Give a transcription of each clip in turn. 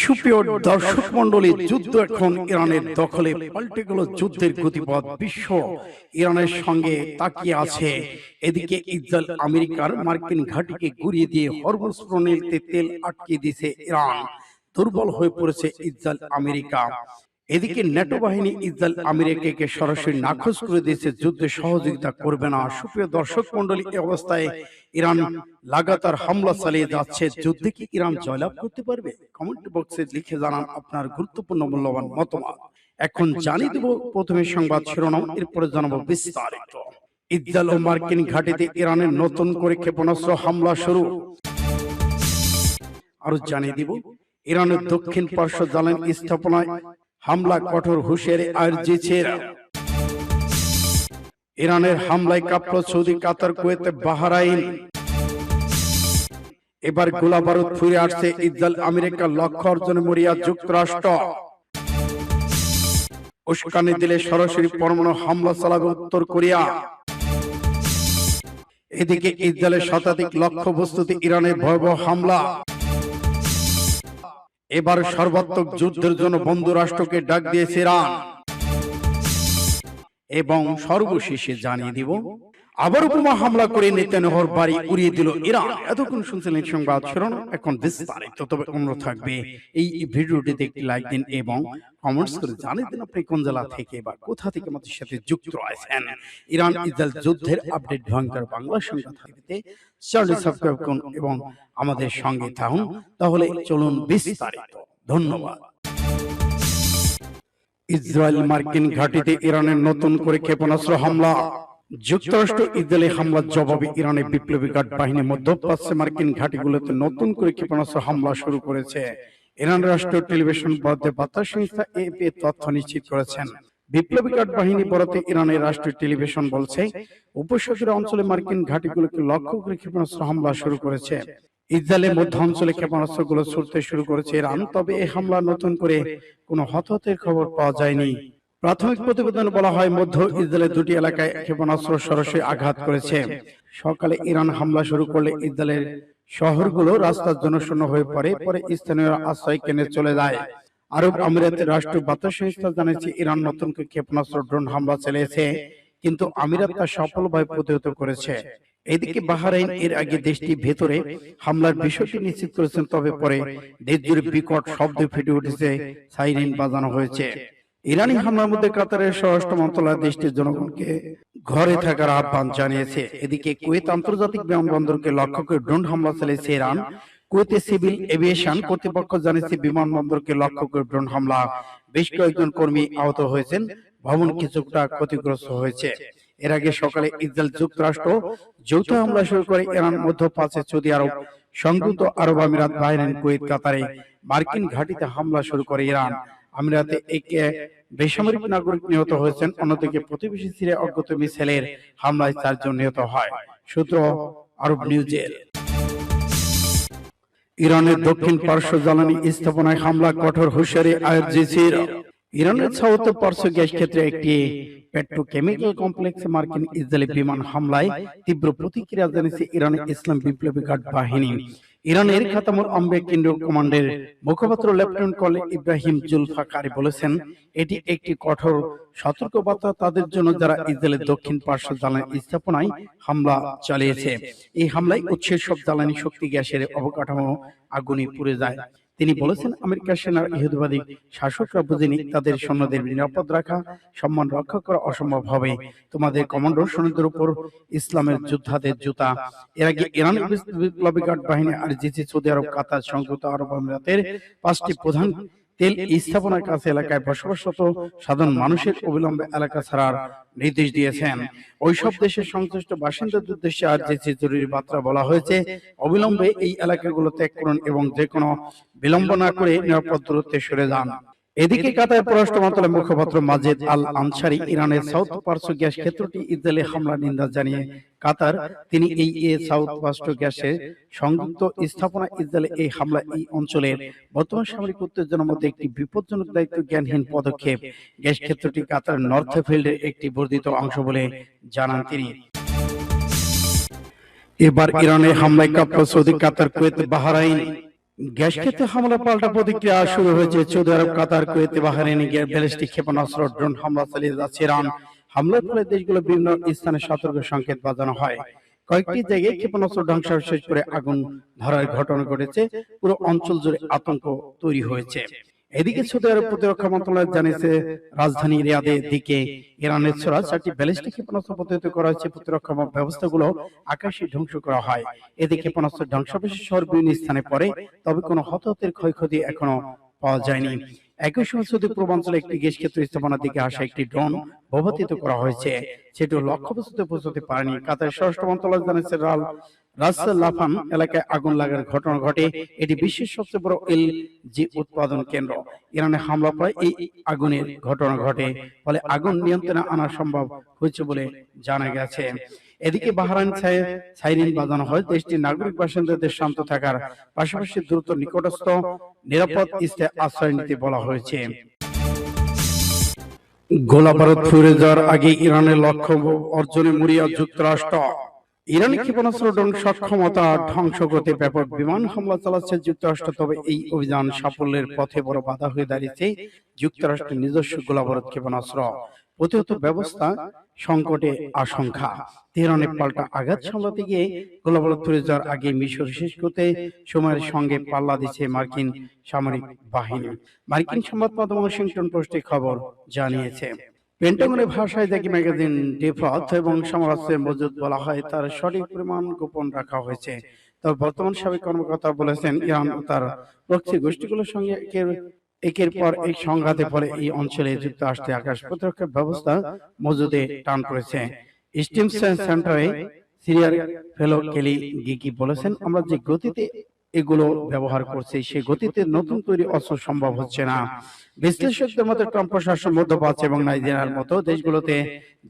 সুপ্রিয় দর্শক মন্ডলী, যুদ্ধ এখন ইরানের দখলে পাল্টে গেল। যুদ্ধের গতিপথ বিশ্ব ইরানের সঙ্গে তাকিয়ে আছে। এদিকে ইসরায়েল আমেরিকার মার্কিন ঘাঁটিকে গুড়িয়ে দিয়ে হরমুজ প্রণালীতে তেল আটকে দিয়েছে ইরান। দুর্বল হয়ে পড়েছে ইসরায়েল আমেরিকা। এদিকে ন্যাটো বাহিনী ইসরায়েল আমেরিকাকে সরাসরি নাকচ করে দিয়েছে, যুদ্ধে সহযোগিতা করবে না। সুপ্রিয় দর্শক মন্ডলী, এই অবস্থায় ইরান লাগাতার হামলা চালিয়ে যাচ্ছে। যুদ্ধে কি ইরান জয়লাভ করতে পারবে? কমেন্ট বক্সে লিখে জানান আপনার গুরুত্বপূর্ণ মূল্যবান মতামত। এখন জানিয়ে দেব প্রথমে সংবাদ শিরোনাম, এরপরে জানাবো বিস্তারিত। ইসরায়েল ও মার্কিন ঘাঁটিতে ইরানের নতুন করে ক্ষেপণাস্ত্র হামলা শুরু। আরো জানিয়ে দিব ইরানের দক্ষিণ পার্শ্ব জ্বালানি স্থাপনায় হামলা, কঠোর হুঁশিয়ারি দিয়েছে ইরানের হামলায় কাঁপল সৌদি, কাতার, কুয়েত, বাহরাইন। এবার গোলা বারুদ ফিরে আসছে ইসরায়েল আমেরিকার লক্ষ্য অর্জনে মরিয়া যুক্তরাষ্ট্র। উস্কানি দিলে সরাসরি পরমাণু হামলা চালাবে উত্তর কোরিয়া। এদিকে ইসরায়েলের শতাধিক লক্ষ্য বস্তুতে ইরানের ভয়াবহ হামলা। এবার সর্বাত্মক যুদ্ধের জন্য বন্ধু রাষ্ট্রকে ডাক দিয়েছে ইরান। এবং সর্বশেষে জানিয়ে দিব আবার বোমা হামলা করে নেতানিয়াহুর বাড়ি উড়িয়ে দিল ইরান। এতক্ষণ শুনছিলেন সংবাদ শিরোনাম, এখন বিস্তারিত। তবে অনুরোধ থাকবে এই ভিডিওটিতে একটি লাইক দিন এবং কমেন্টস করে জানিয়ে দিন আপনি কোন জেলা থেকে বা কোথা থেকে আমাদের সাথে যুক্ত আছেন। ইরান ইসরায়েল যুদ্ধের আপডেট ভয়ঙ্কর বাংলা সংবাদ থাকতে চ্যানেলটি সাবস্ক্রাইব করুন এবং আমাদের সঙ্গে থাকুন। তাহলে চলুন বিস্তারিত। ধন্যবাদ। ইসরায়েল মার্কিন ঘাঁটিতে ইরানের নতুন করে ক্ষেপণাস্ত্র হামলা। যুক্তরাষ্ট্র ইসরায়েলি হামলার জবাবে ইরানের বিপ্লবী গার্ড বাহিনী মধ্যপ্রাচ্যে মার্কিন ঘাঁটিগুলোতে নতুন করে ক্ষেপণাস্ত্র হামলা শুরু করেছে। ইরান রাষ্ট্রীয় টেলিভিশন বার্তা সংস্থা এএপি তথ্য নিশ্চিত করেছেন। বিপ্লবী গার্ড বাহিনী বরাতে ইরানের রাষ্ট্রীয় টেলিভিশন বলছে, উপসাগরীয় অঞ্চলে মার্কিন ঘাঁটিগুলোকে লক্ষ্য করে ক্ষেপণাস্ত্র হামলা শুরু করেছে। ইসরায়েলের মধ্য অঞ্চলে ক্ষেপণাস্ত্রগুলো ছুড়তে শুরু করেছে ইরান। তবে এই হামলা নতুন করে কোনো হতাহতের খবর পাওয়া যায়নি। প্রাথমিক প্রতিবেদনে বলা হয়, মধ্য ইসরায়েলের দুটি এলাকায় ক্ষেপণাস্ত্র সরাসরি আঘাত করেছে। সকালে ইরান হামলা শুরু করলে ইসরায়েলের শহরগুলো রাস্তার জন্য শূন্য হয়ে পড়ে। পরে স্থানীয় আশ্রয় কেন্দ্রে চলে যায়। আরব আমিরাতের রাষ্ট্রীয় বার্তা সংস্থা জানিয়েছে, ইরান নতুন করে ক্ষেপণাস্ত্র ড্রোন হামলা চালিয়েছে, কিন্তু আমিরাত তা সফলভাবে প্রতিহত করেছে। এদিকে বাহরাইন এর আগে দেশটি ভেতরে হামলার বিষয়টি নিশ্চিত করেছেন। তবে পরে দেশ জুড়ে বিকট শব্দ ফেটে উঠেছে, সাইরেন বাজানো হয়েছে। ইরানি হামলার মধ্যে কাতারের স্বরাষ্ট্র মন্ত্রণালয় দেশটির জনগণকে ঘরে থাকার আহ্বান জানিয়েছে। এদিকে কুয়েত আন্তর্জাতিক বিমানবন্দরকে লক্ষ্য করে ড্রোন হামলা চালিয়েছে ইরান। কুয়েতে সিভিল এভিয়েশন কর্তৃপক্ষ জানিয়েছে, বিমানবন্দরকে লক্ষ্য করে ড্রোন হামলা বেশ কয়েকজন কর্মী আহত হয়েছেন, ভবন কিছুটা ক্ষতিগ্রস্ত হয়েছে। এর আগে সকালে ইসরায়েল যুক্তরাষ্ট্র যৌথ হামলা শুরু করে ইরান, মধ্যপ্রাচ্যে সৌদি আরব, সংযুক্ত আরব আমিরাত, বাহরাইন, কুয়েত, কাতারে মার্কিন ঘাঁটিতে হামলা শুরু করে ইরান। আমিরাতে একে বেসামরিক নাগরিক নিহত হয়েছেন। অন্যদিকে প্রতিবেশী সিরিয়া অজ্ঞাত মিসাইলের হামলায় 4 জন নিহত হয়। সূত্র আরব নিউজের। ইরানের দক্ষিণ পার্শ্ব জ্বালানি স্থাপনায় হামলা, কঠোর হুঁশিয়ারি দিয়েছে ইরানের সাউথ পার্শ্ব গ্যাস ক্ষেত্রে একটি পেট্রোকেমিক্যাল কমপ্লেক্সে মার্কিন ইসরায়েলি বিমান হামলায় তীব্র প্রতিক্রিয়া জানিয়েছে ইরানের ইসলাম বিপ্লবী গার্ড বাহিনী। ইরানের খাতামুল আম্বিয়া কেন্দ্রীয় কমান্ডের মুখপাত্র লেফটেন্যান্ট কর্নেল ইব্রাহিম জুলফাকারি বলেছেন, এটি একটি কঠোর সতর্কবার্তা তাদের জন্য যারা ইসরায়েলের দক্ষিণ পার্শ্ব জ্বালানি স্থাপনায় হামলা চালিয়েছে। এই হামলায় উৎসের সব জ্বালানি শক্তি গ্যাসের অবকাঠামো আগুনে পুড়ে যায়। তিনি বলেছেন, আমেরিকার সেনার ইহুদিবাদী শাসকরা বুঝেনি তাদের সৈন্যদের নিরাপদ রাখা, সম্মান রক্ষা করা অসম্ভব হবে। তোমাদের কমান্ডার সৈন্যদের উপর ইসলামের যোদ্ধাদের জুতা। এর আগে ইরানের বিপ্লবী গার্ড বাহিনী আরজিসি সৌদি আরব, কাতার, সংযুক্ত আরব আমিরাতের 5টি প্রধান তেল স্থাপনার কাছে এলাকায় বসবাসরত সাধারণ মানুষের অবিলম্বে এলাকা ছাড়ার নির্দেশ দিয়েছেন। ওইসব দেশের সংশ্লিষ্ট বাসিন্দাদের উদ্দেশ্যে আরজিসি জরুরি বার্তা বলা হয়েছে, অবিলম্বে এই এলাকাগুলো ত্যাগ করুন এবং যে কোনো বিলম্ব না করে নিরাপদ দূরত্বে সরে যান। এদিকে কাতার পররাষ্ট্র মন্ত্রণালয়ের মুখপাত্র মাজেদ আল আনসারি ইরানের সাউথ পার্শ্ব গ্যাস ক্ষেত্রটি ইসরায়েলি হামলার নিন্দা জানিয়ে কাতার, তিনি এই সাউথ পার্শ্ব গ্যাসের সংযুক্ত স্থাপনা ইসরায়েলে এই হামলা এই অঞ্চলের বর্তমান সামরিক উত্তেজনার মধ্যে একটি বিপজ্জনক, দায়িত্ব জ্ঞানহীন পদক্ষেপ। গ্যাস ক্ষেত্রটি কাতার নর্থ ফিল্ডের একটি বর্ধিত অংশ বলে জানান তিনি। এবার ইরানের হামলায় কাঁপল সৌদি, কাতার, কুয়েত, বাহরাইন। গ্যাস ক্ষেত্রে হামলা পাল্টা প্রতিক্রিয়া শুরু হয়েছে। সৌদি আরব, কাতার, কুয়েত, বাহরাইনে ব্যালিস্টিক ক্ষেপণাস্ত্র ড্রোন হামলা চালিয়ে যাচ্ছে ইরান। হামলার ফলে দেশগুলো বিভিন্ন স্থানে সতর্ক সংকেত বাজানো হয়। কয়েকটি জায়গায় ক্ষেপণাস্ত্র ধ্বংসাবশেষ করে আগুন ধরার ঘটনা ঘটেছে। পুরো অঞ্চল জুড়ে আতঙ্ক তৈরি হয়েছে। এদিকে সৌদি আরব প্রতিরক্ষা মন্ত্রণালয় জানিয়েছে, রাজধানী রিয়াদের দিকে ইরানের ছোড়া 4টি ব্যালিস্টিক ক্ষেপণাস্ত্র প্রতিহত করা হয়েছে। প্রতিরক্ষা ব্যবস্থাগুলো আকাশে ধ্বংস করা হয়। এতে ক্ষেপণাস্ত্রের ধ্বংসাবশেষ শহর বিভিন্ন স্থানে পড়ে, তবে কোনো হতাহতের ক্ষয়ক্ষতি এখনো পাওয়া যায়নি। একই সময় সৌদি পূর্বাঞ্চলে একটি গ্যাস ক্ষেত্র স্থাপনার দিকে আসা একটি ড্রোন ভূপাতিত করা হয়েছে, সেটিও লক্ষ্যবস্তুতে পৌঁছতে পারেনি। কাতারের স্বরাষ্ট্র মন্ত্রণালয় জানিয়েছে, রাস লাফান এলাকায় আগুন লাগার ঘটনা ঘটে। এটি বিশ্বের সবচেয়ে বড় এলজি উৎপাদন কেন্দ্র। ইরানে হামলা পরে এই আগুনের ঘটনা ঘটে, ফলে আগুন নিয়ন্ত্রণে আনা সম্ভব হয়েছে বলে জানা গেছে। এদিকে বাহরাইন সাইরেন বাজানো হয়। দেশটির নাগরিক বাসিন্দাদের শান্ত থাকার পাশাপাশি দ্রুত নিকটস্থ নিরাপদ স্থানে আশ্রয় নিতে বলা হয়েছে। গোলাবারুদ ফুরে যাওয়ার আগে ইরানের লক্ষ্য অর্জনে মরিয়া যুক্তরাষ্ট্র। ইরানি ক্ষেপণাস্ত্র ড্রোন সক্ষমতা ধ্বংস করতে ব্যাপক বিমান হামলা চালাচ্ছে যুক্তরাষ্ট্র। তবে এই অভিযান সাফল্যের পথে বড় বাধা হয়ে দাঁড়িয়েছে যুক্তরাষ্ট্রের নিজস্ব গোলাবারুদ ক্ষেপণাস্ত্র প্রতিহত ব্যবস্থা সংকটে আশঙ্কা। তেহরানের পাল্টা আঘাত সামলাতে গিয়ে গোলাবারুদ ফুরে যাওয়ার আগে মিশর শেষ করতে সময়ের সঙ্গে পাল্লা দিচ্ছে মার্কিন সামরিক বাহিনী। মার্কিন সংবাদ মাধ্যম ওয়াশিংটন পোস্ট খবর জানিয়েছে। পেন্টাগনের ভাষায় জাকি ম্যাগাজিন ডিফথ এবং সামরাস্ত্রের মজুদ বলা হয়, তার সঠিক পরিমাণ গোপন রাখা হয়েছে। তবে বর্তমান সাবেক কর্মকর্তা বলেছেন, ইরান ও তার প্রক্সি গোষ্ঠীগুলোর সঙ্গে একের পর এক সংঘাতের ফলে এই অঞ্চলে যুক্তরাষ্ট্রের আকাশ প্রতিরক্ষা ব্যবস্থা মজুদে টান পড়েছে। স্টিম সেন্টারে সিরিয়ার ফেলো কেলি গিকি বলেছেন, আমরা যে গতিতে এগুলো ব্যবহার করছে সেই গতিতে নতুন তৈরি অস্ত্র সম্ভব হচ্ছে না। বিশ্লেষকদের মতে ট্রাম্প প্রশাসন মধ্যপ্রাচ্য এবং নাইজেরিয়ার মতো দেশগুলোতে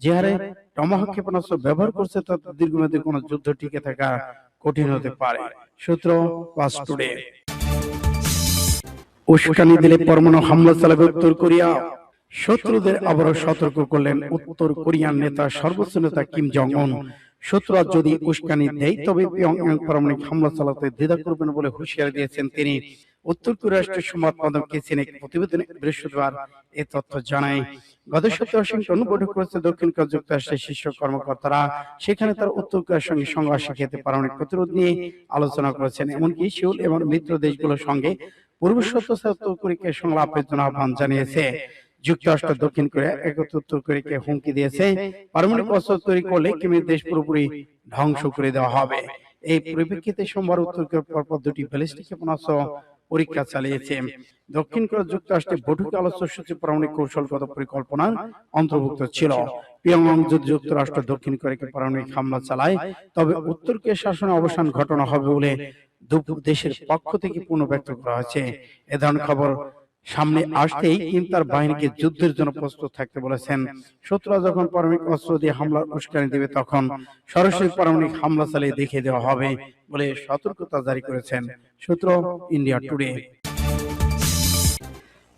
যে হারে টমাহক ক্ষেপণাস্ত্র ব্যবহার করছে তাতে দীর্ঘমেয়াদী কোনো যুদ্ধ টিকে থাকা কঠিন হতে পারে। সূত্র পাস টুডে। উস্কানি দিলে পরমাণু হামলা চালাবে উত্তর কোরিয়া। শত্রুদের আবারও সতর্ক করলেন উত্তর কোরিয়ার নেতা, সর্বোচ্চ নেতা কিম জং উন। শত্রুরা যদি উস্কানি দেয় তবে পিয়ংইয়ং পারমাণবিক হামলা চালাতে দ্বিধা করবেন বলে হুঁশিয়ারি দিয়েছেন তিনি। উত্তর কোরিয়া রাষ্ট্রের সংবাদ মাধ্যম কেসিএনএ প্রতিবেদনে বৃহস্পতিবার এ তথ্য জানায়। গত সপ্তাহে ওয়াশিংটন বৈঠক করেছে দক্ষিণ কোরিয়া যুক্তরাষ্ট্রের শীর্ষ কর্মকর্তারা। সেখানে তারা উত্তর কোরিয়ার সঙ্গে সংঘর্ষের ক্ষেত্রে পারমাণবিক প্রতিরোধ নিয়ে আলোচনা করেছেন। এমনকি সিউল এবং মিত্র দেশগুলোর সঙ্গে পূর্ব শর্ত উত্তর কোরিয়াকে সংলাপের জন্য আহ্বান জানিয়েছে। যুক্তরাষ্ট্র দক্ষিণ কোরিয়া একত্র উত্তর কোরিয়াকে হুমকি দিয়েছে, পারমাণবিক অস্ত্র তৈরি করলে কিমের দেশ পুরোপুরি ধ্বংস করে দেওয়া হবে। এই পরিপ্রেক্ষিতে সোমবার উত্তর কোরিয়া পরপর দুটি ব্যালিস্টিক ক্ষেপণাস্ত্র পরীক্ষা চালিয়েছে। দক্ষিণ কোরিয়া যুক্তরাষ্ট্রের বৈঠকে আলোচ্যসূচি পারমাণবিক কৌশলগত পরিকল্পনার অন্তর্ভুক্ত ছিল। পিয়ংইয়ং যদি যুক্তরাষ্ট্র দক্ষিণ কোরিয়াকে পারমাণবিক হামলা চালায় তবে উত্তর কোরিয়া শাসনের অবসান ঘটনা হবে বলে দুই দেশের পক্ষ থেকে পুনর্ব্যক্ত করা হয়েছে। এ ধরনের খবর সামনে আসতেই কিম তার বাহিনীকে যুদ্ধের জন্য প্রস্তুত থাকতে বলেছেন। শত্রুরা যখন পারমাণবিক অস্ত্র দিয়ে হামলার উস্কানি দেবে তখন সরাসরি পারমাণবিক হামলা চালিয়ে দেখিয়ে দেওয়া হবে বলে সতর্কতা জারি করেছেন। সূত্র ইন্ডিয়া টুডে।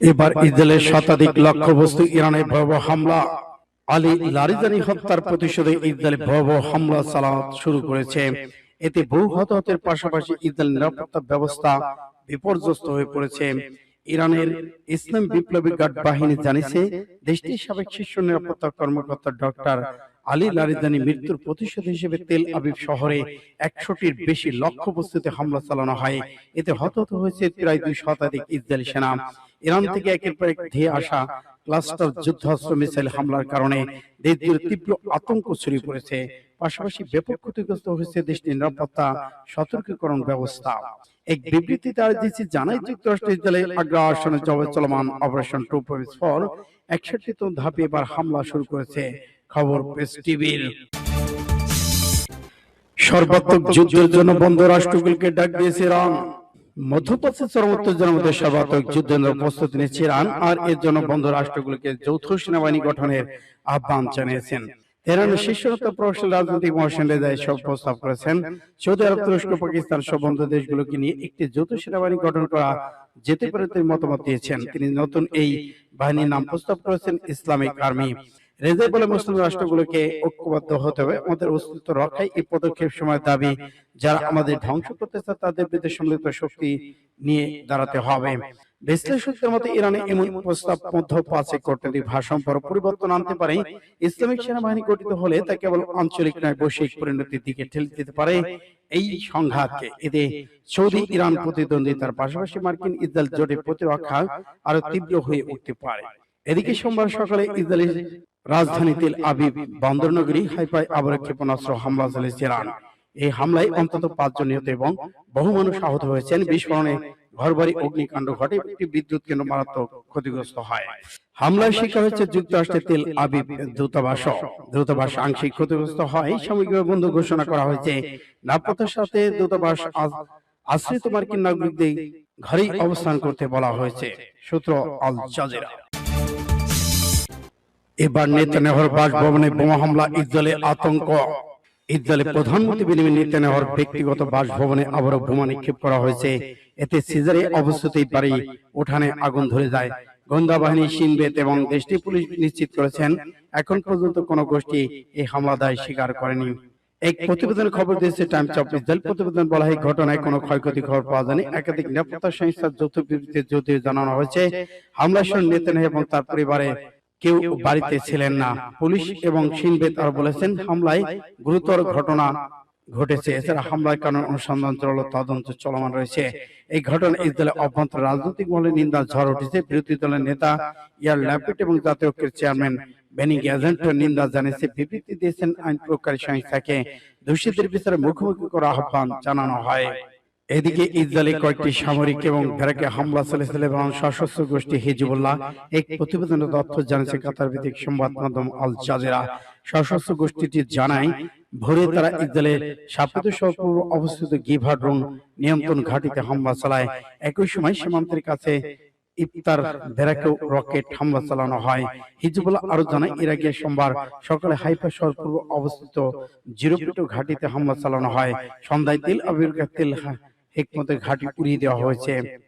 এবার ইসরায়েলের শতাধিক লক্ষ্যবস্তু ইরানের ভয়াবহ হামলা। আলী লারিজানি হত্যার প্রতিশোধে ইসরায়েল ভয়াবহ হামলা চালানো শুরু করেছে। এতে বহু হতাহতের পাশাপাশি ইসরায়েল নিরাপত্তা ব্যবস্থা বিপর্যস্ত হয়ে পড়েছে। ইরানের ইসলাম বিপ্লবী গার্ড বাহিনী জানিয়েছে, দেশটির সাবেক শীর্ষ নিরাপত্তা কর্মকর্তা ডক্টর আলী লারিজানি মৃত্যুর প্রতিশোধ হিসেবে তেল আবিব শহরে 100টির বেশি লক্ষ্যবস্তুতে হামলা চালানো হয়। এতে হতাহত হয়েছে প্রায় 2 শতাধিক ইসরায়েলি সেনা। ইরান থেকে একের পর এক ধেয়ে আসা ক্লাস্টার যুদ্ধাস্ত্র মিসাইল হামলার কারণে দেশজুড়ে তীব্র আতঙ্ক ছড়িয়ে পড়েছে। পাশাপাশি ব্যাপক ক্ষতিগ্রস্ত হয়েছে দেশটির নিরাপত্তা সতর্কীকরণ ব্যবস্থা। এক বিবৃতিতে আরজিসি জানায়, যুক্তরাষ্ট্র ইসরায়েলের আগ্রাসনের জবাবে চলমান অপারেশন 2.4 61তম ধাপে এবার হামলা শুরু করেছে। খবর প্রেস টিভির। সর্বাত্মক যুদ্ধের জন্য বন্ধ রাষ্ট্রগুলোকে ডাক দিয়েছে ইরান। মধ্যপ্রাচ্যের চরম উত্তেজনার মধ্যে সর্বাত্মক যুদ্ধের প্রস্তুতি নিচ্ছে ইরান, আর এর জন্য বন্ধ রাষ্ট্রগুলোকে যৌথ সেনাবাহিনী গঠনের আহ্বান জানিয়েছেন। তেহরানের শীর্ষ নেতা প্রভাবশালী রাজনৈতিক মহসেন রেজাই সব প্রস্তাব করেছেন, সৌদি আরব, তুরস্ক, পাকিস্তান সহ বন্ধু দেশগুলোকে নিয়ে একটি যৌথ সেনাবাহিনী গঠন করা যেতে পারে তিনি মতামত দিয়েছেন। তিনি নতুন এই বাহিনীর নাম প্রস্তাব করেছেন ইসলামিক আর্মি। রেজাই বলে মুসলিম রাষ্ট্রগুলোকে ঐক্যবদ্ধ হতে হবে, আমাদের অস্তিত্ব রক্ষায় এই পদক্ষেপ সময় দাবি, যারা আমাদের ধ্বংস করতে চায় তাদের বিরুদ্ধে সম্মিলিত শক্তি নিয়ে দাঁড়াতে হবে। বিশ্লেষকদের মতে ইরানে এমন প্রস্তাব মধ্যপ্রাচ্যে কূটনৈতিক ভারসাম্য পরিবর্তন আনতে পারে। ইসলামিক সেনাবাহিনী গঠিত হলে তা কেবল আঞ্চলিক নয়, বৈশ্বিক পরিণতির দিকে ঠেলে দিতে পারে এই সংঘাতকে। এতে সৌদি ইরান প্রতিদ্বন্দ্বিতার পাশাপাশি মার্কিন ইসরায়েল জোটের প্রতিরক্ষা আরো তীব্র হয়ে উঠতে পারে। এদিকে সোমবার সকালে ইসরায়েলের রাজধানী তেল আবিব বন্দরনগরী হাইফায় আবারও ক্ষেপণাস্ত্র হামলা চালিয়েছে ইরান। এই হামলায় অন্তত 5 জন নিহত এবং বহু মানুষ আহত হয়েছেন। বিস্ফোরণে ঘরবাড়ি অগ্নিকাণ্ড ঘটে, একটি বিদ্যুৎ কেন্দ্র মারাত্মক ক্ষতিগ্রস্ত হয়। হামলার শিকার হয়েছে যুক্তরাষ্ট্রের তেল আবিব দূতাবাস আংশিক ক্ষতিগ্রস্ত হয়, সাময়িকভাবে বন্ধ ঘোষণা করা হয়েছে। নিরাপত্তার সাথে দূতাবাস আশ্রিত মার্কিন নাগরিকদের ঘরেই অবস্থান করতে বলা হয়েছে, সূত্র আল জাজিরা। এবার নেতানিয়াহুর বাসভবনে বোমা হামলা, ইসরায়েলের আতঙ্ক। ইসরায়েলের প্রধানমন্ত্রী বেনিয়ামিন নেতানিয়াহুর ব্যক্তিগত বাসভবনে আবারও বোমা নিক্ষেপ করা হয়েছে। এতে সিজারে অবস্থিত বাড়ি উঠানে আগুন ধরে যায়। গোয়েন্দা বাহিনী, শিন বেত এবং দেশটির পুলিশ নিশ্চিত করেছেন এখন পর্যন্ত কোনো গোষ্ঠী এই হামলা দায় স্বীকার করেনি। এক প্রতিবেদনে খবর দিয়েছে টাইমস অফ ইসরায়েল। প্রতিবেদন বলা হয়, ঘটনায় কোনো ক্ষয়ক্ষতি খবর পাওয়া যায়নি। একাধিক নিরাপত্তা সংস্থার যৌথ বিবৃতিতে যদিও জানানো হয়েছে হামলার সময় নেতানিয়াহু এবং তার পরিবারে কেউ বাড়িতে ছিলেন না। পুলিশ এবং শিন বেত আরো বলেছেন হামলায় গুরুতর ঘটনা ঘটেছে। এছাড়া হামলার কারণ অনুসন্ধান চলমান, তদন্ত চলমান রয়েছে। এই ঘটনা ইসরায়েলের অভ্যন্তর রাজনৈতিক মহলে নিন্দার ঝড় উঠেছে। বিরোধী দলের নেতা ইয়ার ল্যাপিড এবং জাতীয় ঐক্যের চেয়ারম্যান বেনি গ্যাজেন্ট নিন্দা জানিয়েছে। বিবৃতি দিয়েছেন আইন প্রয়োগকারী সংস্থাকে দোষীদের বিচারে মুখোমুখি করার আহ্বান জানানো হয়। এদিকে ইসরায়েলে কয়েকটি সামরিক এবং ব্যারাকে হামলা চালিয়েছে লেবানন সশস্ত্র গোষ্ঠী হিজবুল্লাহ। এক প্রতিবেদনে তথ্য জানিয়েছে কাতার ভিত্তিক সংবাদ মাধ্যম আল জাজিরা। সশস্ত্র গোষ্ঠীটি জানায় ভোরে তারা ইসরায়েলের সাপ্তাহিক শহর অবস্থিত গিভা ড্রোন নিয়ন্ত্রণ ঘাঁটিতে হামলা চালায়। একই সময় সীমান্তের কাছে ইফতার ব্যারাকেও রকেট হামলা চালানো হয়। হিজবুল্লাহ আরো জানায় ইরাকে সোমবার সকালে হাইফা শহর পূর্ব অবস্থিত জিরোপিটো ঘাঁটিতে হামলা চালানো হয়। সন্ধ্যায় তেল আবিবের তেল হেকমতের ঘাঁটি উড়িয়ে দেওয়া হয়েছে।